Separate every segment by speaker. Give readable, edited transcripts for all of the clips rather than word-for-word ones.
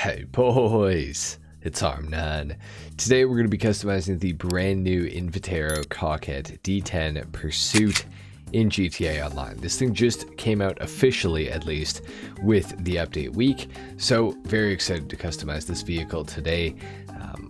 Speaker 1: Hey boys, it's HarmNone. Today we're going to be customizing the brand new Invitero Coquette D10 Pursuit in GTA Online. This thing just came out officially, at least, with the update week, so very excited to customize this vehicle today.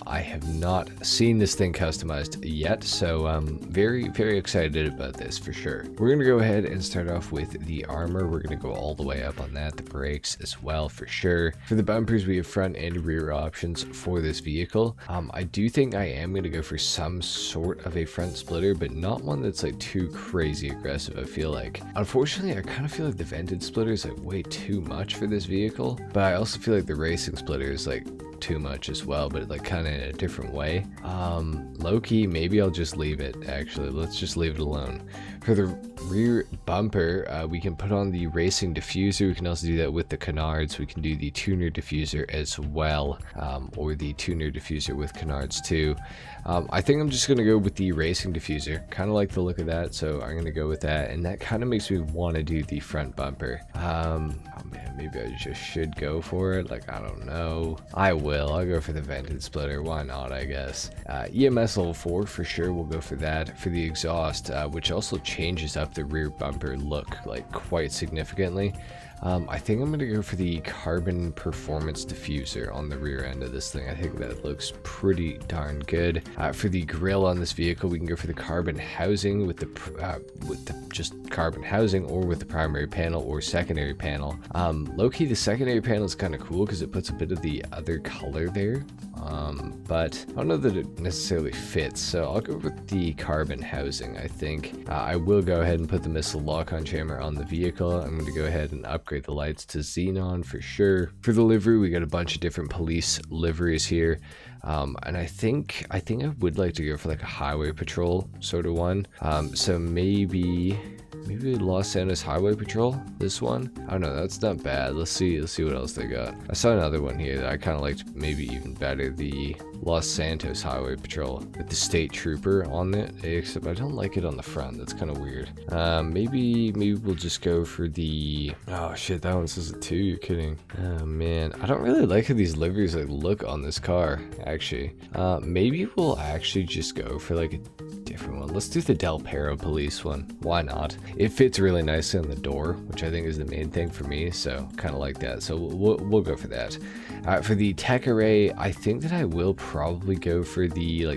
Speaker 1: I have not seen this thing customized yet, so I'm very excited about this for sure. We're going to go ahead and start off with the armor. We're going to go all the way up on that, the brakes as well for sure. For the bumpers, we have front and rear options for this vehicle. I do think I am going to go for some sort of a front splitter, but not one that's like too crazy aggressive, I feel like. Unfortunately, I kind of feel like the vented splitter is like way too much for this vehicle, but I also feel like the racing splitter is like too much as well, but like kind of in a different way. Low-key, maybe I'll just leave it. Actually, let's just leave it alone. For the rear bumper, we can put on the racing diffuser. We can also do that with the canards. We can do the tuner diffuser as well, or the tuner diffuser with canards too. I think I'm just gonna go with the racing diffuser. Kind of like the look of that, so I'm gonna go with that, and that kind of makes me want to do the front bumper. Oh man, maybe I just should go for it. Like, I don't know. I will. I'll go for the vented splitter. Why not, I guess. EMS level 4 for sure. We'll go for that. For the exhaust, which also changes up the rear bumper look like quite significantly. I think I'm going to go for the carbon performance diffuser on the rear end of this thing. I think that looks pretty darn good. For the grille on this vehicle, we can go for the carbon housing with the just carbon housing, or with the primary panel or secondary panel. Low-key, the secondary panel is kind of cool because it puts a bit of the other color there. But I don't know that it necessarily fits, so I'll go with the carbon housing, I think. I will go ahead and put the missile lock-on chamber on the vehicle. I'm going to go ahead and upgrade the lights to xenon for sure. For the livery, we got a bunch of different police liveries here. And I think I would like to go for like a highway patrol sort of one. So maybe Los Santos Highway Patrol, this one. I don't know, that's not bad. Let's see what else they got. I saw another one here that I kind of liked maybe even better, the Los Santos Highway Patrol with the state trooper on it, except I don't like it on the front. That's kind of weird. Maybe we'll just go for the, oh shit, that one says it too. You're kidding. Oh man, I don't really like how these liveries like look on this car, actually. Maybe we'll actually just go for like a different one. Let's do the Del Perro police one. Why not? It fits really nicely on the door, which I think is the main thing for me, so kind of like that. So we'll go for that. For the tech array, I think that I will probably go for the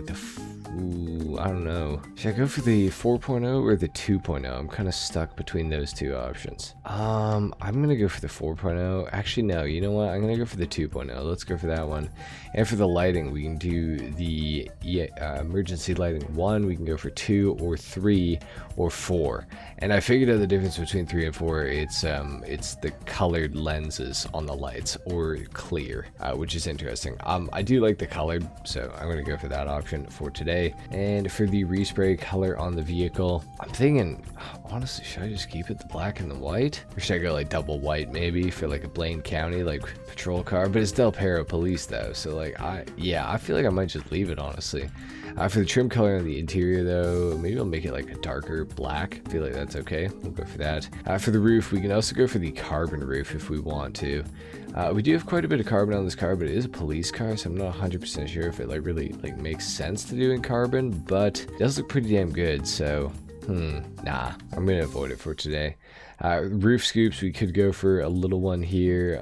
Speaker 1: I don't know. Should I go for the 4.0 or the 2.0? I'm kind of stuck between those two options. I'm gonna go for the 4.0. Actually, no, you know what? I'm gonna go for the 2.0. Let's go for that one. And for the lighting, we can do the emergency lighting 1. We can go for 2 or 3 or 4. And I figured out the difference between 3 and 4. It's the colored lenses on the lights, or clear, which is interesting. I do like the colored, so I'm gonna go for that option for today. And for the respray color on the vehicle, I'm thinking, honestly, should I just keep it the black and the white? Or should I go like double white maybe for like a Blaine County like patrol car? But it's Del Perro police though, so like I feel like I might just leave it, honestly. For the trim color on the interior though, maybe I'll make it like a darker black. I feel like that's okay. We'll go for that. For the roof, we can also go for the carbon roof if we want to. We do have quite a bit of carbon on this car, but it is a police car, so I'm not 100% sure if it like really like makes sense to do in carbon, but it does look pretty damn good, so nah, I'm gonna avoid it for today. Roof scoops, we could go for a little one here.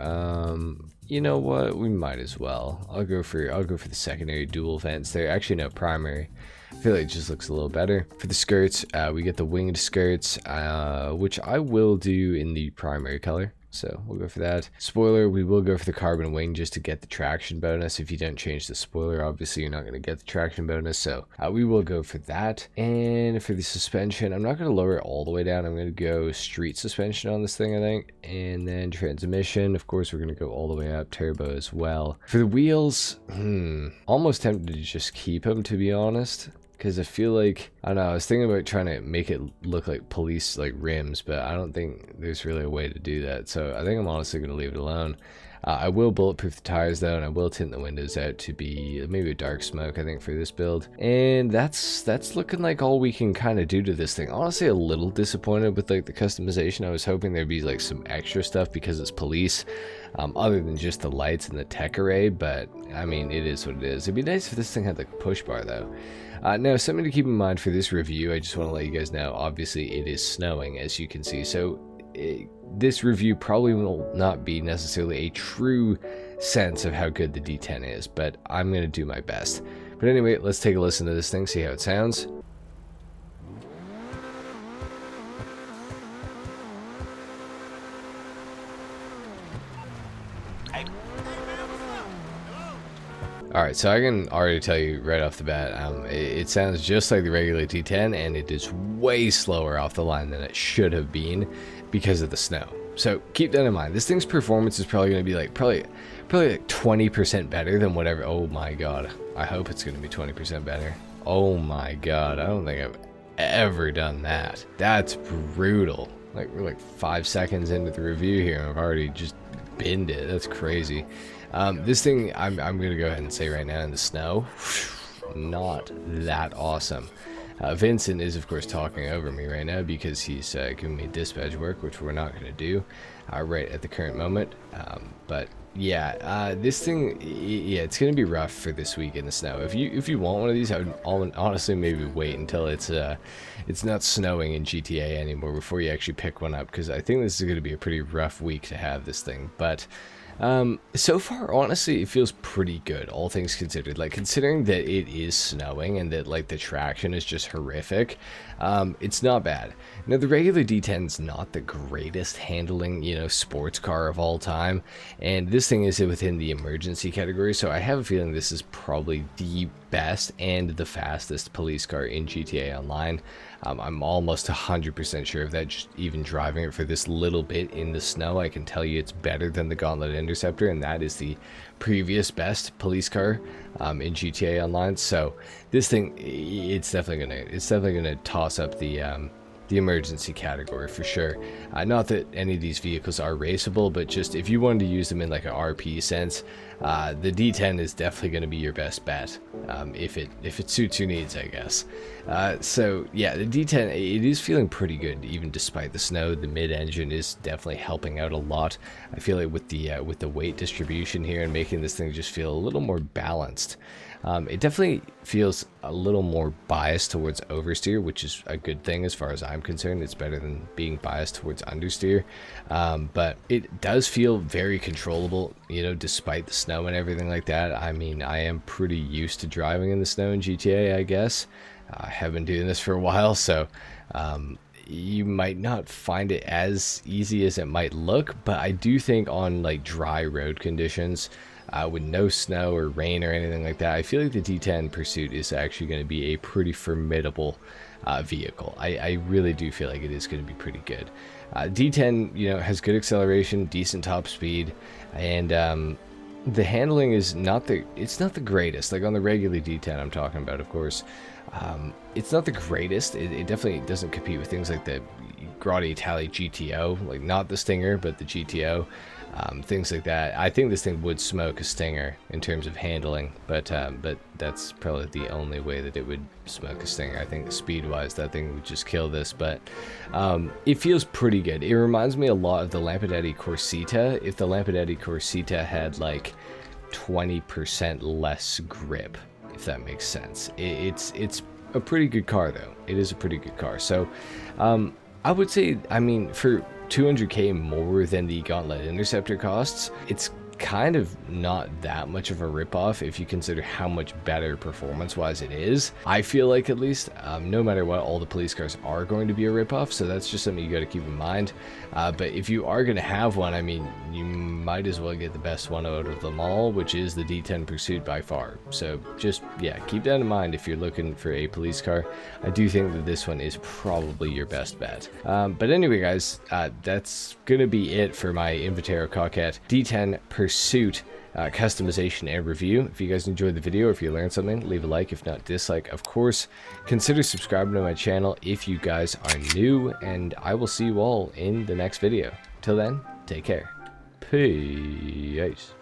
Speaker 1: You know what, we might as well. I'll go for the secondary dual vents there. Actually no, primary. I feel like it just looks a little better. For the skirts, we get the winged skirts, which I will do in the primary color. So we'll go for that. Spoiler, we will go for the carbon wing just to get the traction bonus. If you don't change the spoiler, obviously you're not going to get the traction bonus. So we will go for that. And for the suspension, I'm not going to lower it all the way down. I'm going to go street suspension on this thing, I think. And then transmission, of course, we're going to go all the way up. Turbo as well. For the wheels, almost tempted to just keep them, to be honest. Because I feel like, I don't know, I was thinking about trying to make it look like police like rims, but I don't think there's really a way to do that, so I think I'm honestly going to leave it alone. I will bulletproof the tires though, and I will tint the windows out to be maybe a dark smoke, I think, for this build. And that's looking like all we can kind of do to this thing. Honestly, a little disappointed with like the customization. I was hoping there'd be like some extra stuff because it's police, other than just the lights and the tech array, but I mean, it is what it is. It'd be nice if this thing had like a push bar though. Now, something to keep in mind for this review, I just want to let you guys know, obviously it is snowing, as you can see, so this review probably will not be necessarily a true sense of how good the D10 is, but I'm going to do my best. But anyway, let's take a listen to this thing, see how it sounds. Alright, so I can already tell you right off the bat, it sounds just like the regular D10, and it is way slower off the line than it should have been because of the snow. So keep that in mind. This thing's performance is probably going to be like probably like 20% better than whatever. Oh my god, I hope it's going to be 20% better. Oh my god, I don't think I've ever done that. That's brutal. Like, we're like 5 seconds into the review here and I've already just binned it. That's crazy. This thing, I'm gonna go ahead and say right now, in the snow, not that awesome. Vincent is of course talking over me right now because he's giving me dispatch work, which we're not gonna do right at the current moment. But yeah, this thing, yeah, it's gonna be rough for this week in the snow. If you want one of these, I would honestly maybe wait until it's not snowing in GTA anymore before you actually pick one up, because I think this is gonna be a pretty rough week to have this thing. But so far, honestly, it feels pretty good, all things considered. Like, considering that it is snowing and that, like, the traction is just horrific, it's not bad. Now, the regular D10 is not the greatest handling, you know, sports car of all time, and this thing is within the emergency category, so I have a feeling this is probably the best and the fastest police car in GTA Online. I'm almost 100% sure of that. Just even driving it for this little bit in the snow, I can tell you it's better than the Gauntlet Interceptor, and that is the previous best police car in GTA Online. So this thing, it's definitely gonna toss up the emergency category for sure. Not that any of these vehicles are raceable, but just if you wanted to use them in like a RP sense, the D10 is definitely going to be your best bet, if it suits your needs, I guess. So yeah, the D10, it is feeling pretty good even despite the snow. The mid-engine is definitely helping out a lot. I feel like with the weight distribution here and making this thing just feel a little more balanced. It definitely feels a little more biased towards oversteer, which is a good thing as far as I'm concerned. It's better than being biased towards understeer. But it does feel very controllable, you know, despite the snow and everything like that. I mean, I am pretty used to driving in the snow in GTA, I guess. I have been doing this for a while, so you might not find it as easy as it might look, but I do think on like dry road conditions, with no snow or rain or anything like that, I feel like the D10 Pursuit is actually going to be a pretty formidable vehicle. I really do feel like it is going to be pretty good. D10, you know, has good acceleration, decent top speed, and the handling is not the greatest. Like on the regular D10 I'm talking about, of course, it's not the greatest. It definitely doesn't compete with things like the Grotti Itali GTO, like not the Stinger, but the GTO. Things like that. I think this thing would smoke a Stinger in terms of handling, but that's probably the only way that it would smoke a Stinger. I think speed-wise, that thing would just kill this, but it feels pretty good. It reminds me a lot of the Lampadati Corsita, if the Lampadati Corsita had like 20% less grip, if that makes sense. It's a pretty good car, though. It is a pretty good car. So I would say, I mean, for 200k more than the Gauntlet Interceptor costs, it's kind of not that much of a ripoff if you consider how much better performance-wise it is. I feel like, at least, no matter what, all the police cars are going to be a ripoff, so that's just something you got to keep in mind. But if you are going to have one, I mean, you might as well get the best one out of them all, which is the D10 Pursuit by far. So just, yeah, keep that in mind if you're looking for a police car. I do think that this one is probably your best bet. But anyway, guys, that's going to be it for my Invitero Coquette D10 Pursuit customization and review. If you guys enjoyed the video, or if you learned something, leave a like. If not, dislike, of course. Consider subscribing to my channel if you guys are new, and I will see you all in the next video. Till then, take care. Peace.